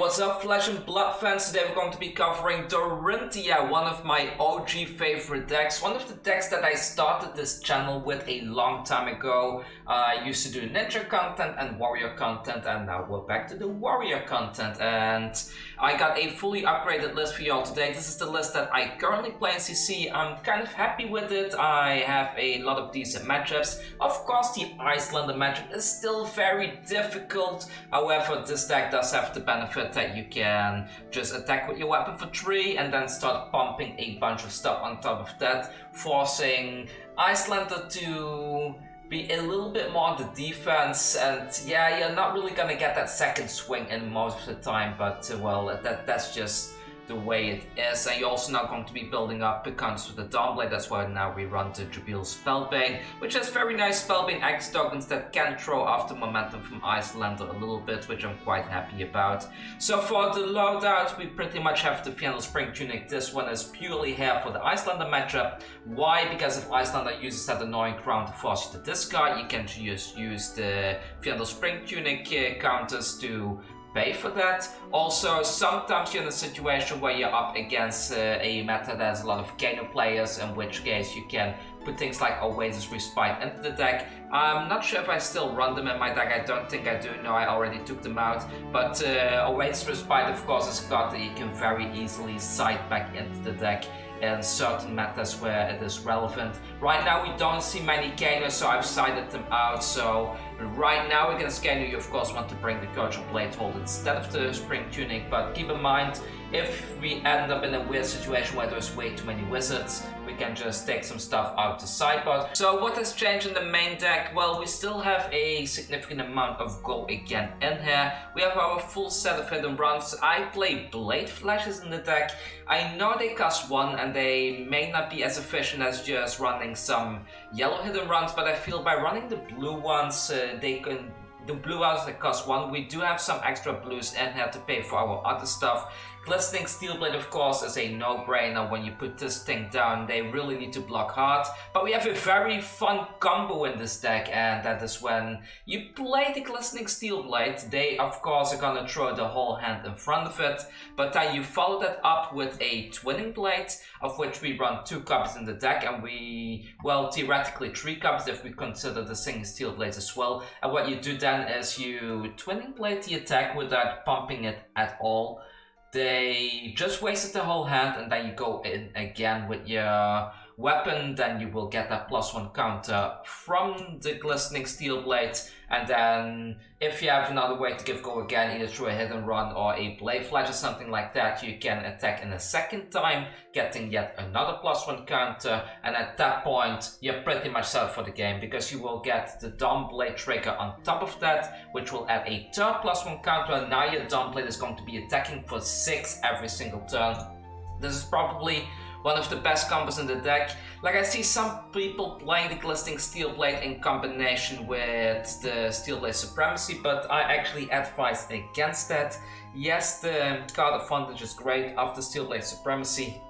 what's up, Flesh and Blood fans? Today we're going to be covering Dorinthea, one of my OG favorite decks. One of the decks that I started this channel with a long time ago. I used to do ninja content and warrior content, and now we're back to the warrior content. And I got a fully upgraded list for y'all today. This is the list that I currently play in CC. I'm kind of happy with it. I have a lot of decent matchups. Of course, the Icelander matchup is still very difficult. However, this deck does have the benefit that you can just attack with your weapon for 3 and then start pumping a bunch of stuff on top of that, forcing Icelander to be a little bit more on the defense. And yeah, you're not really gonna get that second swing in most of the time, but well, that's just the way it is. And you're also not going to be building up the counters with the Dawnblade. That's why now we run the Jubil Spellbane, which has very nice Spellbane X tokens that can throw off the momentum from Icelander a little bit, which I'm quite happy about. So for the loadout, we pretty much have the Fiendal Spring Tunic. This one is purely here for the Icelander matchup. Why? Because if Icelander uses that annoying crown to force you to discard, you can just use the Fiendal Spring Tunic counters to pay for that. Also, sometimes you're in a situation where you're up against a meta that has a lot of Kugane players, in which case you can put things like Oasis Respite into the deck. I'm not sure if I still run them in my deck. I don't think I do. No, I already took them out. But Oasis Respite, of course, is a card that you can very easily side back into the deck in certain metas where it is relevant. Right now we don't see many Kugane, so I've sided them out. So right now against Kugane, you of course want to bring the Coach of Blade Hold instead of the Spring Tunic, but keep in mind, if we end up in a weird situation where there's way too many wizards, we can just take some stuff out to sideboard. So what has changed in the main deck? Well, we still have a significant amount of gold again in here. We have our full set of hidden runs. I play Blade Flashes in the deck. I know they cost 1 and they may not be as efficient as just running some yellow hidden runs, but I feel by running the blue ones, the blue ones that cost 1, we do have some extra blues in here to pay for our other stuff. Glistening Steelblade, of course, is a no-brainer. When you put this thing down, they really need to block hard. But we have a very fun combo in this deck, and that is when you play the Glistening Steelblade. They, of course, are gonna throw the whole hand in front of it, but then you follow that up with a Twinning Blade, of which we run 2 copies in the deck, and well, theoretically 3 copies if we consider the Singing Steelblades as well. And what you do then is you Twinning Blade the attack without pumping it at all. They just wasted the whole hand, and then you go in again with your weapon. Then you will get that +1 counter from the Glistening Steelblade. And then if you have another way to give go again, either through a hidden run or a Blade Flash or something like that, you can attack in a second time, getting yet another +1 counter. And at that point, you're pretty much set for the game, because you will get the Dawnblade trigger on top of that, which will add a third +1 counter. And now your Dawnblade is going to be attacking for 6 every single turn. This is probably one of the best combos in the deck. Like, I see some people playing the Glistening Steelblade in combination with the Steelblade Supremacy, but I actually advise against that. Yes, the card advantage is great after Steelblade Supremacy,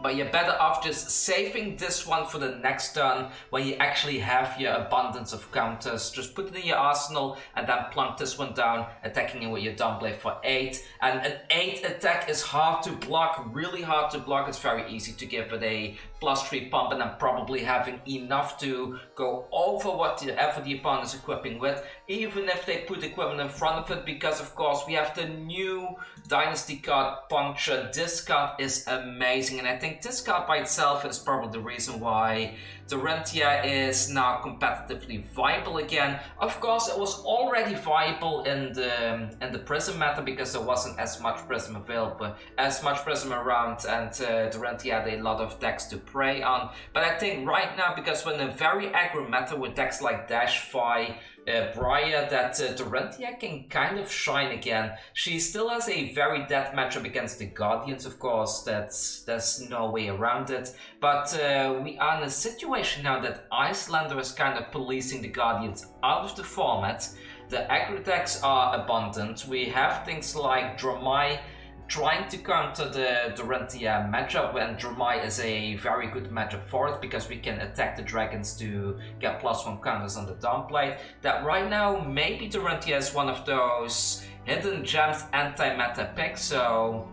but you're better off just saving this one for the next turn when you actually have your abundance of counters. Just put it in your arsenal and then plunk this one down, attacking it with your Dawnblade for 8. And an 8 attack is hard to block, really hard to block. It's very easy to give it a +3 pump and then probably having enough to go over whatever the opponent is equipping with, even if they put equipment in front of it, because of course we have the new Dynasty card Puncture. This card is amazing, and I think this card by itself is probably the reason why Dorinthea is now competitively viable again. Of course, it was already viable in the Prism meta, because there wasn't as much Prism available, as much Prism around, and Dorinthea had a lot of decks to prey on. But I think right now, because we're in a very aggro meta with decks like Dashfly, Briar, that Dorinthea can kind of shine again. She still has a very dead matchup against the Guardians, of course. There's no way around it. But we are in a situation now that Icelander is kind of policing the Guardians out of the format. The aggro decks are abundant. We have things like Dromai trying to counter the Dorinthea matchup, and Dromai is a very good matchup for it, because we can attack the dragons to get +1 counters on the Dawnblade. That right now, maybe Dorinthea is one of those hidden gems anti-meta pick, so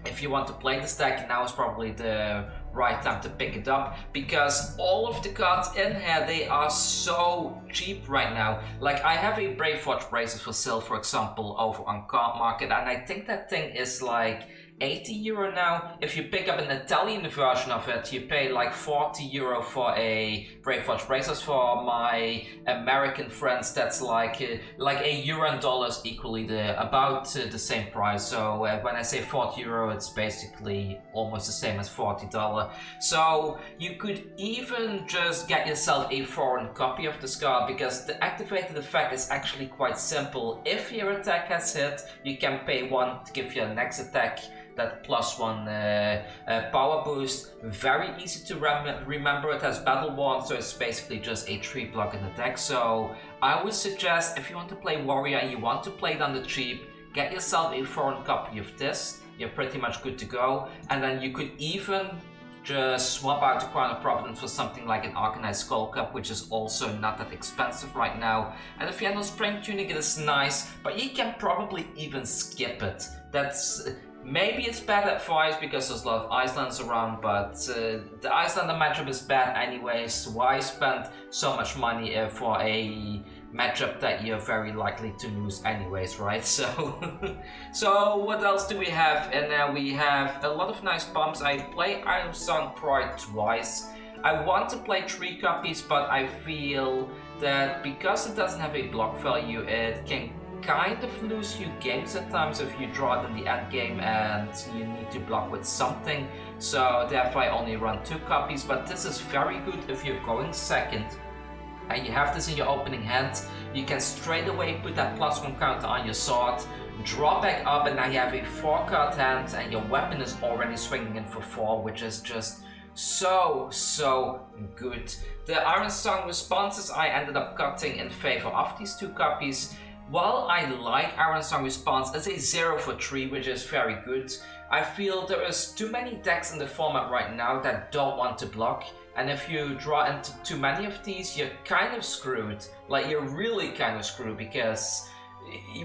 if you want to play this deck, now is probably the right time to pick it up, because all of the cards in here, they are so cheap right now. Like, I have a Brave Watch Braces for sale, for example, over on Card Market, and I think that thing is like €80 now. If you pick up an Italian version of it, you pay like €40 for a Brave Watch Braces. For my American friends, that's like a euro and dollars equally about the same price. So when I say €40, it's basically almost the same as $40. So you could even just get yourself a foreign copy of this card, because the activated effect is actually quite simple. If your attack has hit, you can pay 1 to give your next attack that +1 power boost. Very easy to remember. It has battle wand, so it's basically just a 3 block in the deck. So I would suggest, if you want to play warrior and you want to play it on the cheap, get yourself a foreign copy of this. You're pretty much good to go. And then you could even just swap out the Crown of Providence for something like an Arcanite Skull Cup, which is also not that expensive right now. And if you have no Spring Tunic, it is nice, but you can probably even skip it. Maybe it's bad advice because there's a lot of Icelanders around, but the Icelander matchup is bad anyways. Why spend so much money for a matchup that you're very likely to lose anyways, right? So what else do we have in there? We have a lot of nice bumps. I play Iron Song Pride twice. I want to play 3 copies, but I feel that because it doesn't have a block value, it can kind of lose you games at times if you draw it in the end game and you need to block with something. So therefore I only run 2 copies, but this is very good if you're going second and you have this in your opening hand. You can straight away put that +1 counter on your sword, draw back up, and now you have a 4-card hand and your weapon is already swinging in for 4, which is just so good. The Iron Song responses I ended up cutting in favor of these 2 copies. While I like Iron Song Response, it's a 0 for 3, which is very good. I feel there is too many decks in the format right now that don't want to block, and if you draw into too many of these, you're kind of screwed. Like, you're really kind of screwed, because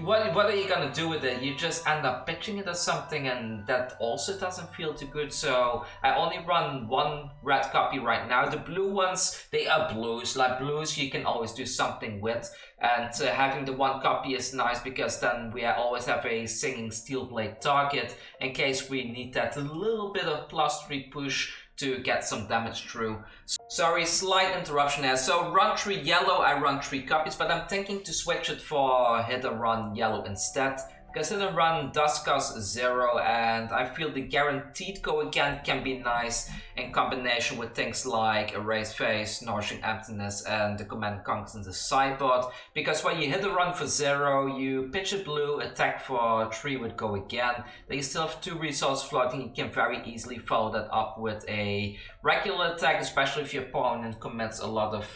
what are you gonna do with it? You just end up pitching it or something, and that also doesn't feel too good. So I only run 1 red copy right now. The blue ones, they are blues. Like, blues you can always do something with, and having the 1 copy is nice, because then we always have a singing steel blade target in case we need that little bit of +3 push to get some damage through. Sorry, slight interruption here. So run 3 yellow, I run 3 copies, but I'm thinking to switch it for hit and run yellow instead, because hit and run does cost 0, and I feel the guaranteed go again can be nice in combination with things like Erased Face, Nourishing Emptiness, and the Command Conquers in the sideboard, because when you hit a run for 0, you pitch a blue, attack for 3 with go again, then you still have 2 resources floating. You can very easily follow that up with a regular attack, especially if your opponent commits a lot of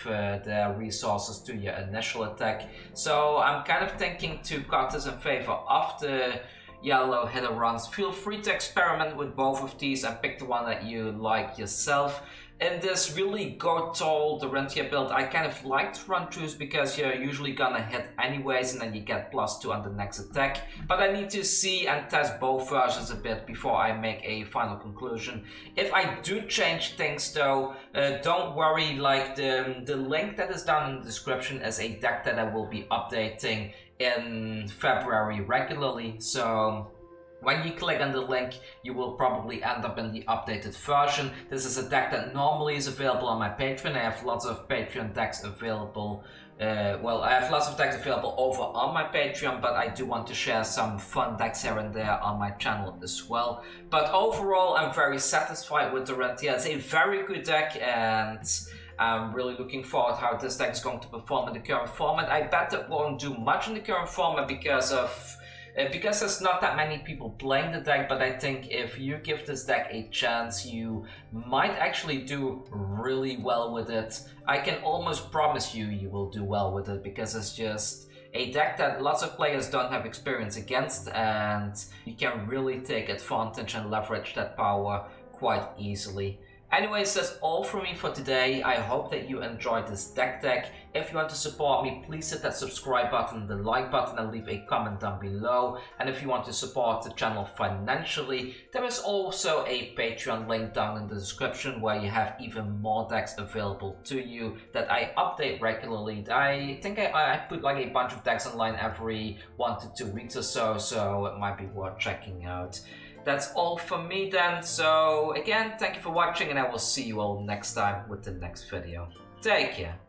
their resources to your initial attack. So I'm kind of thinking to cut this in favor of the yellow hitter runs. Feel free to experiment with both of these and pick the one that you like yourself. In this really go tall Dorinthea build, I kind of like to run twos because you're usually gonna hit anyways, and then you get +2 on the next attack. But I need to see and test both versions a bit before I make a final conclusion. If I do change things though, don't worry, like the link that is down in the description is a deck that I will be updating in February regularly. So when you click on the link, you will probably end up in the updated version. This is a deck that normally is available on my Patreon. I have lots of Patreon decks available. I have lots of decks available over on my Patreon, but I do want to share some fun decks here and there on my channel as well. But overall, I'm very satisfied with Dorinthea. It's a very good deck, and I'm really looking forward how this deck is going to perform in the current format. I bet it won't do much in the current format because there's not that many people playing the deck, but I think if you give this deck a chance, you might actually do really well with it. I can almost promise you will do well with it, because it's just a deck that lots of players don't have experience against, and you can really take advantage and leverage that power quite easily. Anyways, that's all from me for today. I hope that you enjoyed this deck. If you want to support me, please hit that subscribe button, the like button, and leave a comment down below. And if you want to support the channel financially, there is also a Patreon link down in the description where you have even more decks available to you that I update regularly. I think I put like a bunch of decks online every 1 to 2 weeks or so it might be worth checking out. That's all from me then, so again, thank you for watching and I will see you all next time with the next video. Take care.